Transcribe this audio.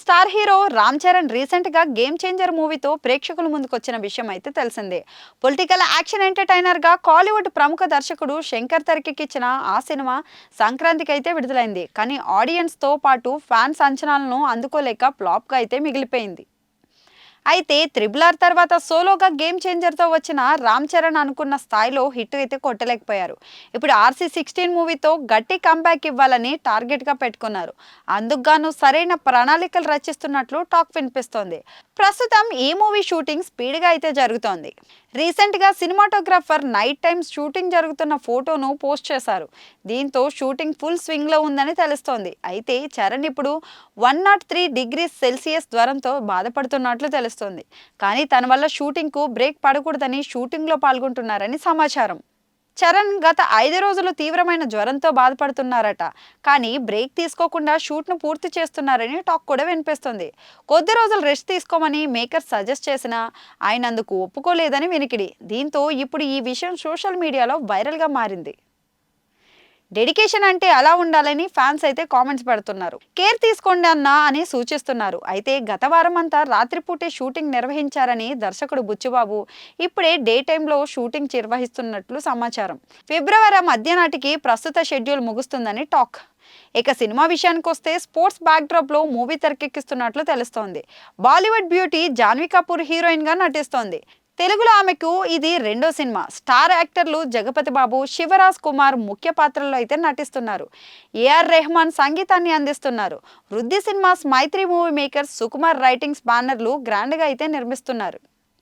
Star hero Ram Charan recent గా game changer మూవీతో ప్రేక్షకుల ముందుకొచ్చిన విషయం అయితే తెలిసిందే. పొలిటికల్ యాక్షన్ ఎంటర్టైనర్ గా కాలీవుడ్ ప్రముఖ దర్శకుడు శంకర్ తెరకెక్కించిన ఆ సినిమా సంక్రాంతికి అయితే విడుదలైంది. కానీ ఆడియన్స్ తో పాటు ఫ్యాన్స్ అంచనాలను అందుకోలేక ఫ్లాప్ గా అయితే మిగిలిపోయింది. అయితే త్రిబుల్ ఆర్ తర్వాత సోలోగా గేమ్ చేంజర్తో వచ్చిన రామ్ చరణ్ అనుకున్న స్థాయిలో హిట్ అయితే కొట్టలేకపోయారు. ఇప్పుడు RC16 మూవీతో గట్టి కంబ్యాక్ ఇవ్వాలని టార్గెట్గా పెట్టుకున్నారు. అందుకు గాను సరైన ప్రణాళికలు రచిస్తున్నట్లు టాక్ వినిపిస్తోంది. ప్రస్తుతం ఈ మూవీ షూటింగ్ స్పీడ్గా అయితే జరుగుతోంది. రీసెంట్గా సినిమాటోగ్రాఫర్ నైట్ టైమ్స్ షూటింగ్ జరుగుతున్న ఫోటోను పోస్ట్ చేశారు. దీంతో షూటింగ్ ఫుల్ స్వింగ్లో ఉందని తెలుస్తోంది. అయితే చరణ్ ఇప్పుడు 103 degrees Celsius జ్వరంతో బాధపడుతున్నట్లు తెలుస్తోంది. కానీ తన వల్ల షూటింగ్కు బ్రేక్ పడకూడదని షూటింగ్లో పాల్గొంటున్నారని సమాచారం. చరణ్ గత 5 రోజులు తీవ్రమైన జ్వరంతో బాధపడుతున్నారట. కానీ బ్రేక్ తీసుకోకుండా షూట్ను పూర్తి చేస్తున్నారని టాక్ కూడా వినిపిస్తుంది. కొద్ది రోజులు రెస్ట్ తీసుకోమని మేకర్స్ సజెస్ట్ చేసినా ఆయన అందుకు ఒప్పుకోలేదని వినికిడి. దీంతో ఇప్పుడు ఈ విషయం సోషల్ మీడియాలో వైరల్గా మారింది. డెడికేషన్ అంటే అలా ఉండాలని ఫ్యాన్స్ అయితే కామెంట్స్ పెడుతున్నారు. కేర్ తీసుకోండి అన్నా అని సూచిస్తున్నారు. అయితే గత వారం అంతా రాత్రిపూటే షూటింగ్ నిర్వహించారని దర్శకుడు బుచ్చిబాబు ఇప్పుడే డే టైంలో షూటింగ్ నిర్వహిస్తున్నట్లు సమాచారం. ఫిబ్రవరి మధ్య నాటికి ప్రస్తుత షెడ్యూల్ ముగుస్తుందని టాక్. ఇక సినిమా విషయానికి వస్తే స్పోర్ట్స్ బ్యాక్డ్రాప్ లో మూవీ తెరకెక్కిస్తున్నట్లు తెలుస్తోంది. బాలీవుడ్ బ్యూటీ జాన్వీ కపూర్ హీరోయిన్ గా నటిస్తోంది. తెలుగులో ఆమెకు ఇది రెండో సినిమా. స్టార్ యాక్టర్లు జగపతి బాబు, శివరాజ్ కుమార్ ముఖ్య పాత్రల్లో అయితే నటిస్తున్నారు. AR రెహమాన్ సంగీతాన్ని అందిస్తున్నారు. వృద్ధి సినిమాస్ మైత్రి మూవీ మేకర్స్ సుకుమార్ రైటింగ్స్ బ్యానర్లు గ్రాండ్గా అయితే నిర్మిస్తున్నారు.